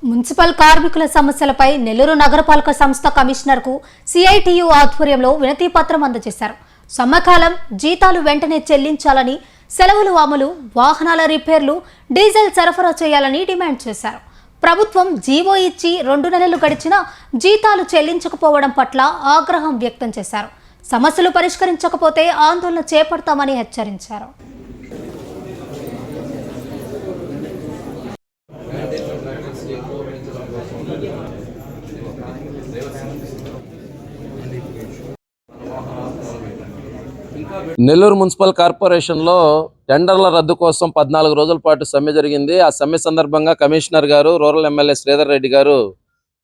Municipal కార్మికుల సమస్యలపై నెల్లూరు నగరపాలక సంస్థ కమిషనర్కు సిఐటియు ఆధ్వర్యంలో వినతి పత్రం అందజేశారు. సమ్మకాలం జీతాలు వెంటనే చెల్లించాలని, సెలవులు అమలు, వాహనాల రిపేర్లు, డీజిల్ సరఫరా చేయాలని డిమాండ్ చేశారు. ప్రభుత్వం జీవో ఇచ్చి 2 నెలలు గడిచినా జీతాలు చెల్లించకపోవడం పట్ల ఆగ్రహం వ్యక్తం చేశారు. సమస్యలు పరిష్కరించకపోతే ఆందోళన చేపడతామని హెచ్చరించారు. నెల్లూరు మున్సిపల్ కార్పొరేషన్లో టెండర్ల రద్దు కోసం 14 రోజుల పాటు సమ్మె జరిగింది. ఆ సమ్మె సందర్భంగా కమిషనర్ గారు, రూరల్ ఎమ్మెల్యే శ్రీధర్ రెడ్డి గారు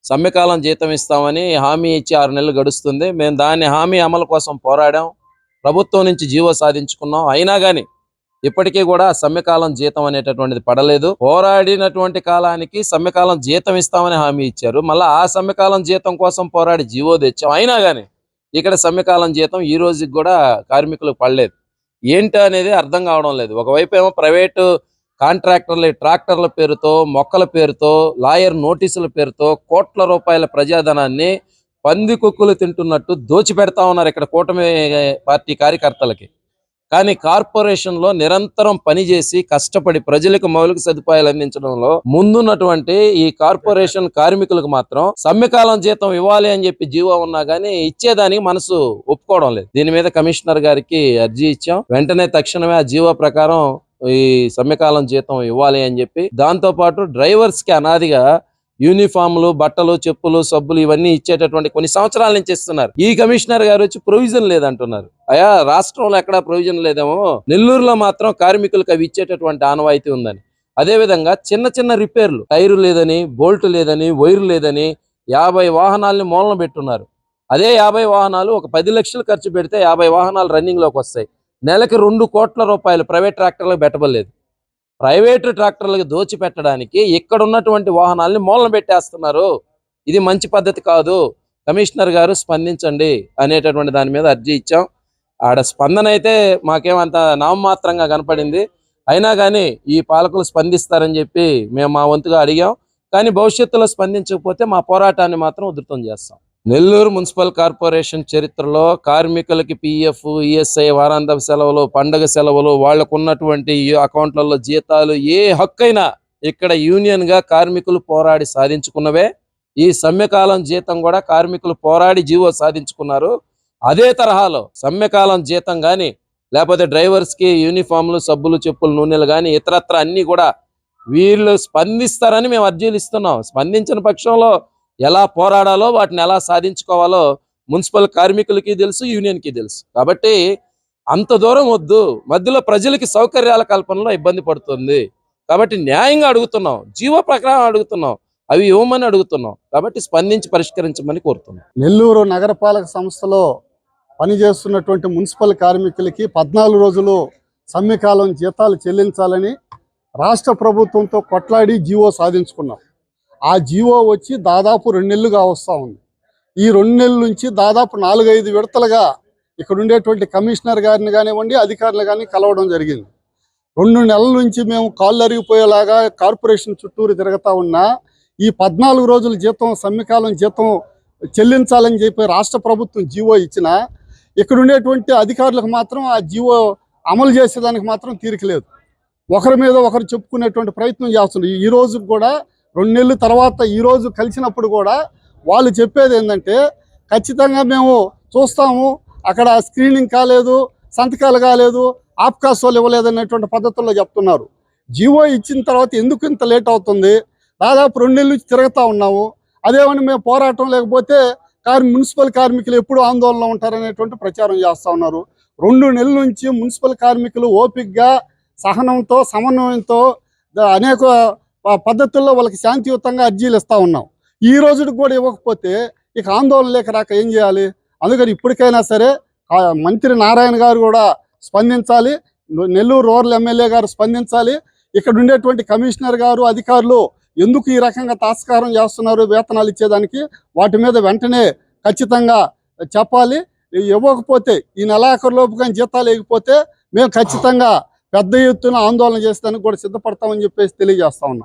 సమ్మెకాలం జీతం ఇస్తామని హామీ ఇచ్చి 6 నెలలు గడుస్తుంది. మేము దాని హామీ అమలు కోసం పోరాడాం, ప్రభుత్వం నుంచి జీవో సాధించుకున్నాం. అయినా కానీ ఇప్పటికీ కూడా సమ్మెకాలం జీతం అనేటటువంటిది పడలేదు. పోరాడినటువంటి కాలానికి సమ్మెకాలం జీతం ఇస్తామని హామీ ఇచ్చారు. మళ్ళీ ఆ సమ్మెకాలం జీతం కోసం పోరాడి జీవో తెచ్చాం. అయినా కానీ ఇక్కడ సమ్మెకాలం జీతం ఈ రోజుకి కూడా కార్మికులకు పడలేదు. ఏంటి అనేది అర్థం కావడం లేదు. ఒకవైపు ఏమో ప్రైవేటు కాంట్రాక్టర్లు ట్రాక్టర్ల పేరుతో, మొక్కల పేరుతో, లాయర్ నోటీసుల పేరుతో కోట్ల రూపాయల ప్రజాధనాన్ని పందికొక్కులు తింటున్నట్టు దోచిపెడతా ఉన్నారు ఇక్కడ కూటమి పార్టీ కార్యకర్తలకి. కానీ కార్పొరేషన్లో నిరంతరం పనిచేసి కష్టపడి ప్రజలకు మౌలిక సదుపాయాలు అందించడంలో ముందున్నటువంటి ఈ కార్పొరేషన్ కార్మికులకు మాత్రం సమ్మెకాలం జీతం ఇవ్వాలి అని చెప్పి జీవో ఉన్నా కానీ ఇచ్చేదానికి మనసు ఒప్పుకోవడం లేదు. దీని మీద కమిషనర్ గారికి అర్జీ ఇచ్చాం. వెంటనే తక్షణమే ఆ జీవో ప్రకారం ఈ సమ్మెకాలం జీతం ఇవ్వాలి అని చెప్పి, దాంతో పాటు డ్రైవర్స్ కి అనాదిగా యూనిఫామ్లు, బట్టలు, చెప్పులు, సబ్బులు ఇవన్నీ ఇచ్చేటటువంటి కొన్ని సంవత్సరాల నుంచి ఇస్తున్నారు. ఈ కమిషనర్ గారు వచ్చి ప్రొవిజన్ లేదంటున్నారు. అయా, రాష్ట్రంలో ఎక్కడా ప్రొవిజన్ లేదేమో, నెల్లూరులో మాత్రం కార్మికులకు అవి ఇచ్చేటటువంటి ఆనవాయితీ ఉందని. అదే విధంగా చిన్న చిన్న రిపేర్లు, టైరు లేదని, బోల్ట్ లేదని, వైరు లేదని 50 వాహనాలని మూలన పెట్టున్నారు. అదే 50 వాహనాలు ఒక 10 లక్షలు ఖర్చు పెడితే 50 వాహనాలు రన్నింగ్ లోకి వస్తాయి. నెలకి 2 కోట్ల రూపాయలు ప్రైవేట్ ట్రాక్టర్లకు పెట్టబడలేదు. ప్రైవేటు ట్రాక్టర్లకు దోచి పెట్టడానికి ఇక్కడ ఉన్నటువంటి వాహనాలని మూలన పెట్టేస్తున్నారు. ఇది మంచి పద్ధతి కాదు, కమిషనర్ గారు స్పందించండి అనేటటువంటి దాని మీద అర్జీ ఇచ్చాం. ఆడ స్పందన అయితే మాకేమంత నామమాత్రంగా కనపడింది. అయినా కానీ ఈ పాలకులు స్పందిస్తారని చెప్పి మేము మా వంతుగా అడిగాం. కానీ భవిష్యత్తులో స్పందించకపోతే మా పోరాటాన్ని మాత్రం ఉధృతం చేస్తాం. నెల్లూరు మున్సిపల్ కార్పొరేషన్ చరిత్రలో కార్మికులకి పిఎఫ్, ఈఎస్ఐ, వారాంతపు సెలవులు, పండుగ సెలవులు, వాళ్లకు ఉన్నటువంటి అకౌంట్లలో జీతాలు, ఏ హక్కైనా ఇక్కడ యూనియన్ గా కార్మికులు పోరాడి సాధించుకున్నవే. ఈ సమ్మెకాలం జీతం కూడా కార్మికులు పోరాడి జీవో సాధించుకున్నారు. అదే తరహాలో సమ్మెకాలం జీతం కానీ, లేకపోతే డ్రైవర్స్ కి యూనిఫామ్లు, సబ్బులు, చెప్పులు, నూనెలు కానీ ఇతరత్ర అన్ని కూడా వీళ్ళు స్పందిస్తారని మేము అర్జీలు ఇస్తున్నాం. స్పందించిన పక్షంలో ఎలా పోరాడాలో, వాటిని ఎలా సాధించుకోవాలో మున్సిపల్ కార్మికులకి తెలుసు, యూనియన్కి తెలుసు. కాబట్టి అంత దూరం వద్దు. మధ్యలో ప్రజలకి సౌకర్యాల కల్పనలో ఇబ్బంది పడుతుంది. కాబట్టి న్యాయంగా అడుగుతున్నాం, జీవో ప్రకారం అడుగుతున్నాం, అవి ఇవ్వమని అడుగుతున్నాం. కాబట్టి స్పందించి పరిష్కరించమని కోరుతున్నాం. నెల్లూరు నగరపాలక సంస్థలో పనిచేస్తున్నటువంటి మున్సిపల్ కార్మికులకి 14 రోజులు సమ్మెకాలం జీతాలు చెల్లించాలని రాష్ట్ర ప్రభుత్వంతో కొట్లాడి జీవో సాధించుకున్నాం. ఆ జీవో వచ్చి దాదాపు 2 నెలలుగా వస్తూ ఉంది. ఈ 2 నెలల నుంచి దాదాపు 4-5 విడతలుగా ఇక్కడ ఉండేటువంటి కమిషనర్ గారిని కానివ్వండి, అధికారులు కానీ కలవడం జరిగింది. 2 నెలల నుంచి మేము కాళ్ళు అరిగిపోయేలాగా కార్పొరేషన్ చుట్టూరు తిరుగుతూ ఉన్నా ఈ 14 రోజుల జీతం, సమ్మెకాలం జీతం చెల్లించాలని చెప్పి రాష్ట్ర ప్రభుత్వం జీవో ఇచ్చినా ఇక్కడ ఉండేటువంటి అధికారులకు మాత్రం ఆ జీవో అమలు చేసేదానికి మాత్రం తీరిక లేదు. ఒకరి మీద ఒకరు చెప్పుకునేటువంటి ప్రయత్నం చేస్తున్నారు. ఈ రోజు కూడా 2 నెలల తర్వాత ఈ రోజు కలిసినప్పుడు కూడా వాళ్ళు చెప్పేది ఏంటంటే, ఖచ్చితంగా మేము చూస్తాము, అక్కడ స్క్రీనింగ్ కాలేదు, సంతకాలు కాలేదు, ఆప్కాసోలు ఇవ్వలేదు అనేటువంటి పద్ధతుల్లో చెప్తున్నారు. జీవో ఇచ్చిన తర్వాత ఎందుకు ఇంత లేట్ అవుతుంది? దాదాపు 2 నెలల నుంచి తిరుగుతూ ఉన్నాము. అదేమని మేము పోరాటం లేకపోతే మున్సిపల్ కార్మికులు ఎప్పుడు ఆందోళనలో ఉంటారనేటువంటి ప్రచారం చేస్తూ ఉన్నారు. 2 నెలల నుంచి మున్సిపల్ కార్మికులు ఓపికగా, సహనంతో, సమన్వయంతో అనేక పద్ధతుల్లో వాళ్ళకి శాంతియుతంగా అర్జీలు ఇస్తూ ఉన్నాం. ఈ రోజుకి కూడా ఇవ్వకపోతే ఇక ఆందోళన లేక రాక ఏం చేయాలి? అందుకని ఇప్పటికైనా సరే మంత్రి నారాయణ గారు కూడా స్పందించాలి, నెల్లూరు రూరల్ ఎమ్మెల్యే గారు స్పందించాలి. ఇక్కడ ఉండేటువంటి కమిషనర్ గారు, అధికారులు ఎందుకు ఈ రకంగా తాత్కారం చేస్తున్నారు వేతనాలు ఇచ్చేదానికి, వాటి మీద వెంటనే ఖచ్చితంగా చెప్పాలి. ఇవ్వకపోతే ఈ నెలాఖరులోపు కానీ జీతాలు ఇవ్వకపోతే మేము ఖచ్చితంగా పెద్ద ఎత్తున ఆందోళన చేసేదానికి కూడా సిద్ధపడతామని చెప్పేసి తెలియజేస్తా ఉన్నాం.